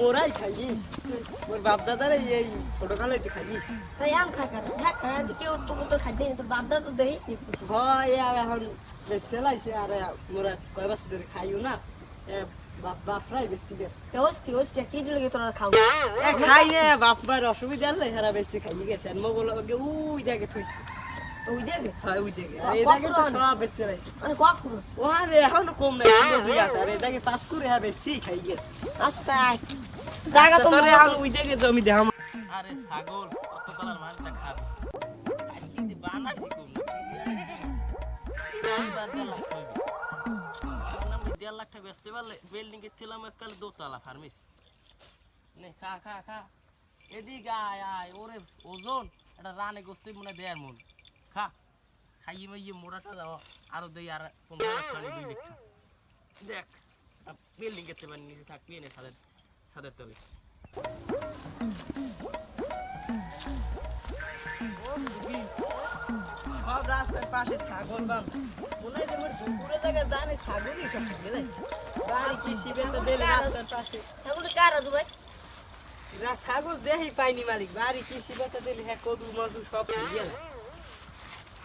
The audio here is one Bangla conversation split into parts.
মোরাই খাই মোর বাপ দাদারে এই ছোটকালেতে খাই তাই আম খা কর হ্যাঁ কেউ তো খাই দেয় তো বাপদা তো দেই হয় এখন বেশি লাইছে আর মোরা কয় বছর ধরে খাইও না বাপরাই বেশি গেছে ওস্তি কি লাগে তোরা খাও খাই না বাপবার অসুবিধা হলে সারা বেশি খাই গেছে আর মোগল ওই জায়গায় থইছে ওই দেবে হ্যাঁ ওই জায়গায় এই জায়গায় তো সব বেশি লাইছে মানে কখন ওখানে এখনো কম নাই কিলো দুই আছে আর এই জায়গায় 5 করে হ্যাঁ বেশি খাই গেছে আস্তে জায়গা তো তোরে এখন ওই জায়গায় জমি দেখাম আরে ছাগল কত কলার মাছটা খাবে আর কি যে বানাছি কোন দেড় লাখ টাকা বেচতে পারলে বিল্ডিং এর ছিলাম এককাল দোতলা ফার্মেসি নে খা খা খা এদিকে আয় আয় ওরে ওজন এটা রানে গোস্তে মনে দেয়ার মন খা খাইয়ে মাইয়ে মোড়াটা যাও আরো দেই আর 15 লাখ টাকা 2 লাখ দেখ বিল্ডিং এর থেকে নিচে থাকবি না ছাদের তলে সব রাস্তার পাশে ছাগল বান মনে হয় আমার দুপুরে জায়গায় জানে ছাগলই সব থাকে রে বাড়ি কি শিবে তো দিলে রাস্তার পাশে তাহলে কার রাজু ভাই ছাগল দেহি পাইনি মালিক বাড়ি কি শিবে তো দিলে হ্যাঁ কদু মজু সব খেয়ে গেল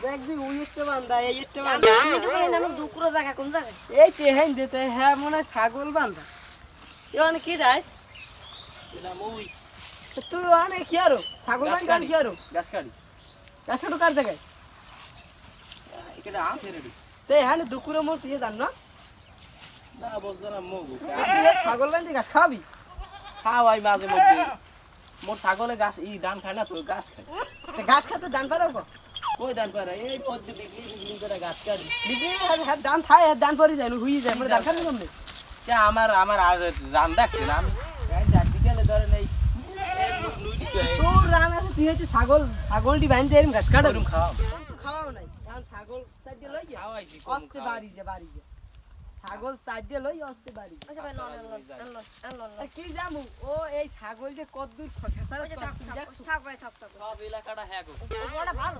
দেখবি ওই একটা বান্ধা এই একটা বান্ধা আমি তো জানি না দুকুরো জায়গা কোন জায়গায় এই তেহেন দিতে হ্যাঁ মনে হয় ছাগল বান্ধা এখানে কি রায় এলা মই তুই ওখানে কি আরো ছাগল বান্ধা কি আরো গাছ কাটি কাছাটো কার জায়গায় এটা আম ফেরেডি তে হ্যাঁ দুপুরে মোর তুই জান না না বলছ না মগু ছাগল বান্ধি ঘাস খাবি খাওয়াই মাঝে মধ্যে মোর ছাগলে ঘাস ই ধান খায় না তো ঘাস খায় ঘাস খাতে দান পারাও কই ধান পারে এই পদ্মে বিক্রি করে ঘাস কাটি বিক্রি হ্যাঁ দান খায় দান পরে যায় হুই যায় মানে দান খাবি কমনে কে আমার আর রান দেখছে না আমি যাচ্ছি গেলে ধরে নেই তোর রান আছে তুই হচ্ছে ছাগলটি বাঁধতে এরম ঘাস কাটা এরকম খাওয়া তো খাওয়াও নাই কারণ ছাগল সাইডে লই খাওয়াইছি অস্তে বাড়ি যে ছাগল সাইডে লই অস্তে বাড়ি আচ্ছা ভাই লন কি জামু ও এই ছাগল যে কদ্দুর খেসার থাক ভাই থাক সব এলাকাটা হ্যাঁ গো ওটা ভালো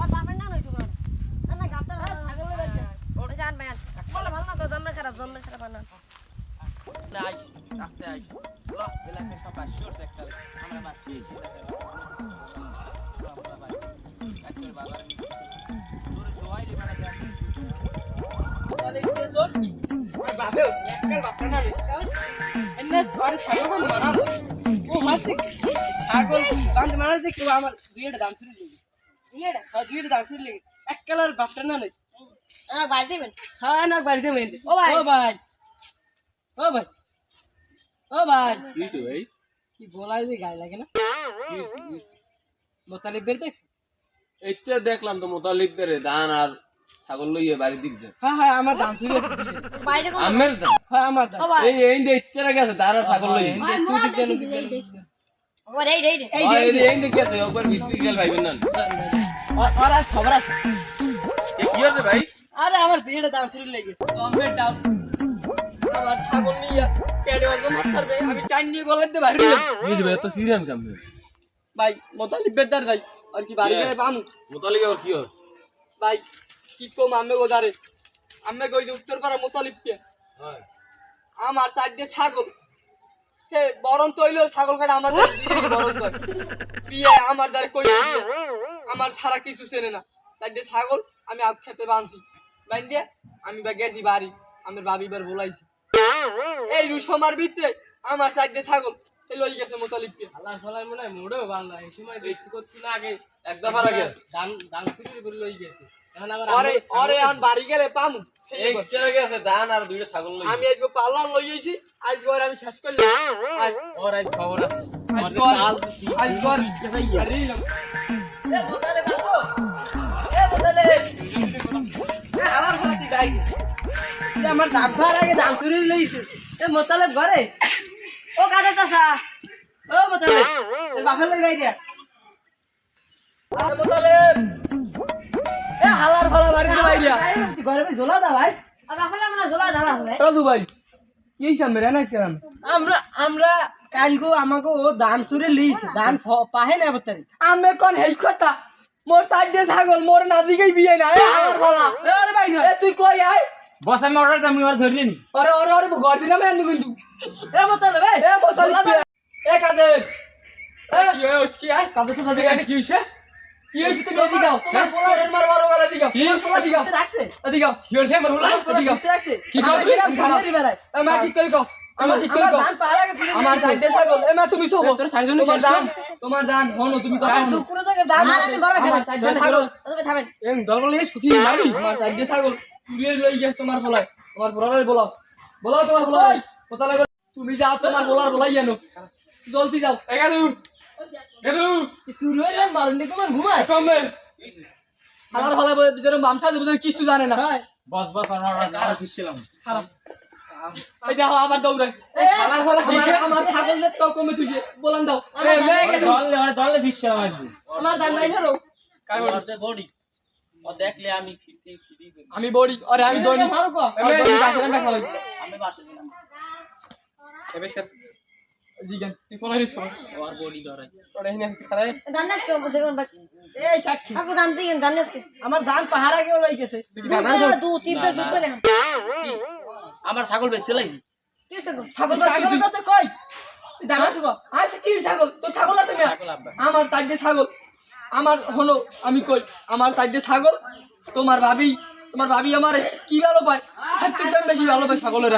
আর বাপের না নইছো না না গাবটা ছাগল লাগবে ওটা জান ভাই বলে ভালো না তো জম্মের খারাপ না না আস্তে আই ল এলাকা সব বাসির সেক্টর আমরা বাসি আমরা বাসি আজকের বাজারে তোর দোয়াই রে মানে তাহলে কি সব বাপে একবার বাপটা না এনে ধরে ছাগল মারা ও মারছে ছাগল বাঁধ মারছে কি আমার দুইটা দাম শুরু লাগি ইয়েটা হ্যাঁ দুইটা দাম শুরু লাগি এক কালার বাপটা না নই আমার বাড়ি যাবেন হ্যাঁ না বাড়ি যাবেন ও ভাই ও ভাই ও ভাই ও ভাই কি তো ভাই কি বলাই যে গায়ে লাগে না মোতালিব বের দেখছ এইটা দেখলাম তো মোতালিব বেরে ধান আর ছাগল লইয়ে বাড়ি দিক যায় হ্যাঁ আমার দাম শুরু বাইরে কোন আমের ধান হ্যাঁ আমার দাম ও ভাই এই যে ইচ্ছা গেছে ধান আর ছাগল লইয়ে ও রে এই যে গেছে একবার ভিতরে গেল ভাইবেন না আর আজ খবর আছে কি হচ্ছে ভাই আরে আমার দুইটা দাম শুরু লেগে গভর্নমেন্ট দাম আমার ছাগল নিয়ে পেটে অল্প মার করবে আমি টাইম নিয়ে বলাইতে পারি না কি ভাই তো সিরিয়াস কাম ভাই মোতালিব বেদার যাই আর কি বাড়ি গেলে পামু মোতালিব আর কি হয় ভাই কি কম আমি ওদারে আমি কই যে উত্তর পাড়া মোতালিবকে হয় আমার চারটে ছাগল হে বরণ তৈল ছাগল কাটা আমাদের বরণ কয় বিয়ে আমার দ্বারা কই আমার ছাড়া কিছু চেনে না চারটে ছাগল আমি আগ খেতে বানছি বান্দিয়া আমি বা গেছি বাড়ি আমার বাবিবার বলাইছি এই রুসমার ভিতরে আমার চারটে ছাগল এই লই গেছে মোতালিবকে আল্লাহ ফলাই মনে হয় মোড়েও বাংলা এই সময় দেখছি করছি না আগে এক দফার আগে দান শুরু করে লই গেছে এখন আবার ওরে আন বাড়ি গেলে পামু এই চলে গেছে ধান আর দুইটা ছাগল লই আমি আজকে পাল্লা লই আইছি আজকে ওর আমি শেষ করলাম ওর আজ খবর আছে আজকে আরে নিলাম এ মোতালে বাসো এ মোতালে এ আমার ফাতি গাই আমার দাবার আগে দাম শুরু লইছে এ মোতালে ঘরে ও কাদা তাসা ও মোতালে তোর বাপের লই গাই দিয়া আরে মোতালে এ হালার ভালো বাড়িতে বাইরিয়া ঘরে ভাই ঝোলা দা ভাই আর এখন আমরা ঝোলা ধারা হবে রাজু ভাই এই সামনে রানাইছ কেন আমরা কালগো আমাকে ও দান চুরে লিয়েছে দান পাহে না বতারি আমি কোন হেই কথা মোর সাইডে ছাগল মোর নাজিকেই বিয়ে না এ আমার বলা আরে ভাই এ তুই কই আয় বস আমি অর্ডার আমি আর ধরলি নি আরে ঘর দিনা আমি আনবো কিন্তু এ মোতালে ভাই এ মোতালে কি হইছে কি আয় কাদের সাথে এখানে কি হইছে কি হইছে তুমি এদিকে দাও সরেন মার মারো গলা দিকে কি এদিকে রাখছে এদিকে কি হইছে মার বলা এদিকে রাখছে কি কও তুমি খারাপ এ মা ঠিক করে কও আমার ঠিক করে কও আমার সাইডে ছাগল এ মা তুমি শোবো তোমার দান হনো তুমি কথা হনো কোন জায়গায় দাম আর আমি বড় আমার খাবেন সাইডে ছাগল তুমি থামেন এম দল বলে কি মারবি আমার সাইডে ছাগল চুরিয়ে লই গেছ তোমার বলাই তোমার বলারে বলাও বলাও তোমার বলাই কথা লাগে তুমি যাও তোমার বলার বলাই জানো জলদি যাও এগাদু গেদু শুরু হইলে মারুন তোমার ঘুমায় কমে হালার ভালো যেরকম বামসা বুঝেন কিছু জানে না বস বস আর ফিসছিলাম খারাপ এই দেখো আবার দৌড়ায় হালার ভালো আমার ছাগলের তো কমে তুইছে বলান দাও দলে ফিসছিলাম আজ আমার দান নাই ধরো কাই বলি বডি ও দেখলে আমি ফিটি আমি বড়ি আরে আমি দইনি মারো কো আমি দইনি কাছে দেখা হই আমি বাসে ছিলাম এবে স্যার জিগান তুই ফোন আইরিস কর আর বডি ধরাই ওরে হিনা খারাই দান নাস কে দেখুন বাকি এই সাক্ষী আপনি দান দিন দান নাস কে আমার ধান পাহারা কেউ লই গেছে দু তিনটা দুধ পেলে আমার ছাগল বেচে লাইছি কি সব ছাগল তো কই তুই দাঁড়াস গো আচ্ছা কি ছাগল তো ছাগল আছে না ছাগল আব্বা আমার সাইডে ছাগল আমার হলো আমি কই আমার সাইডে ছাগল তোমার ভাবি আমার কি ভালো পায় আর তুই তো বেশি ভালো পাই ছাগলের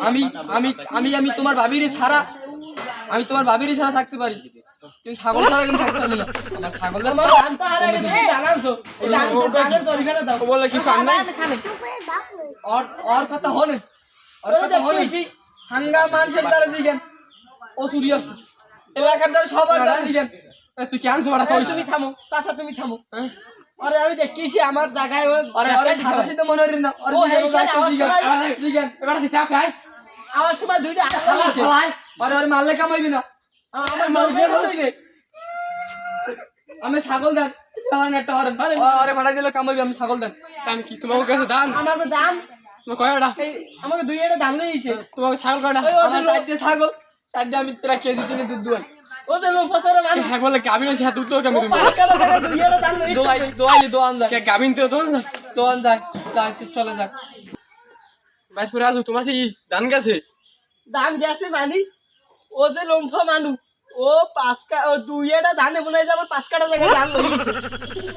আমি আমি আমি আমি তোমার ভাবির ছাড়া আমি তোমার ভাবির ছাড়া থাকতে পারি কিন্তু ছাগল ছাড়া কিন্তু থাকতে পারি না আমার ছাগলের দানটা হারা গেছে জানাছো এই দানের তরিকাটা দাও বলে কিছু আর নাই আমি খাবে और কথা হনে और কথা হনে হাঙ্গা মানুষের দ্বারা দিগেন ও সুরিয়াস এলাকার দ্বারা সবার দ্বারা দিগেন তুই কেন সবটা কইছ তুমি থামো চাচা তুমি থামো আরে আমি দেখতেছি আমার জায়গায় ওই আরে আরে সাদাসি তো মনে হইল না আরে দিগেন যাইতে দিগেন দিগেন এবার তুই চা খাই আমার সময় দুইটা খালা খালাই আরে আরে মারলে কামাইবি না আমার মারবের হইবে আমি ছাগল দেন দান একটা আরে ভাড়া দিলে কামাইবি আমি ছাগল দেন আমি কি তোমার কাছে দান আমার দাম তোমার কয়টা আমাকে দুইটা দাম লইছে তোমার ছাগল কয়টা আমার সাইডে ছাগল সাইডে আমি তোরা কেজি দিনে দুধ দুয়াই ও যে লো ফসরে মান হ্যাঁ বলে গাবিন আছে দুধ তো কেমন পাঁচকালা জায়গা দুইটা দাম লইছে দোয়াইলে দোয়ান যায় কে গাবিন তো তো দোয়ান যায় যায় চলে যায় ভাই পুরা আজ তোমার কি দান গেছে দাম গেছে মানি ও যে লম্ফা মানু ও ও দুইটা দানে মনে হয় আমার 5 কাটা জায়গা দাম লইছে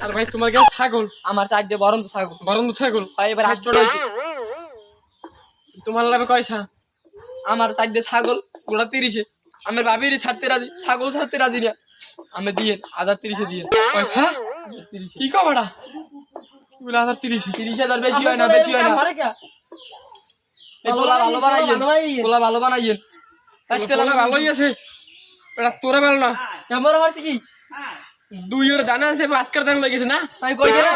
আর ভাই তোমার কাছে ছাগল আমার সাইডে বরন্ত ছাগল বরং তো ছাগল ভাই এবার হাস্টড হইছে তোমার লাগে কয়টা আমার সাইডে ছাগল গোড়া 30 আমার ভাবির ছাড়তে রাজি ছাগল ছাড়তে রাজি না আমি দিয়ে 1030 দিয়ে কয়টা 30 কি কবাটা কি বলে 1030 30,000 বেশি হয় না বেশি হয় না মারে কা এই পোলা ভালো বানাইয়েন পোলা ভালো বানাইয়েন আসলে না ভালোই আছে এটা তোরা ভালো না ক্যামেরা মারছি কি দুইটা দানা আছে পাঁচকার দান লাগিয়েছে না আমি কইবে না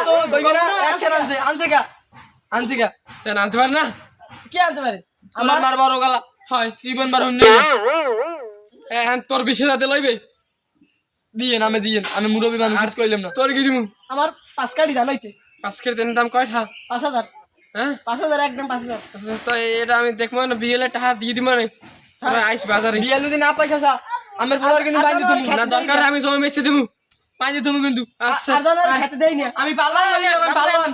অ্যাকশন আনছে কা তেন আনতে পারে না কি আনতে পারে আমার মার বড় গলা হয় তুই বোন বার হইন এখন তোর বিশে রাতে লইবে দিয়েন আমি মুরব্বি মানুষ কিছু কইলাম না তোর কি দিমু আমার 5 কাটি দাম লইতে আজকের দিন দাম কয়টা 5000 হ্যাঁ 5000 একদম 5000 তো এটা আমি দেখবো না বিয়েলে টাকা দিয়ে দিব না তোরা আইস বাজারে বিয়া যদি না পাইছা সা আমার বলার কিন্তু বাইরে তুমি না দরকার আমি জমি বেচে দেবো বাইরে তুমি কিন্তু আচ্ছা আর জানার খেতে দেই না আমি পারলাম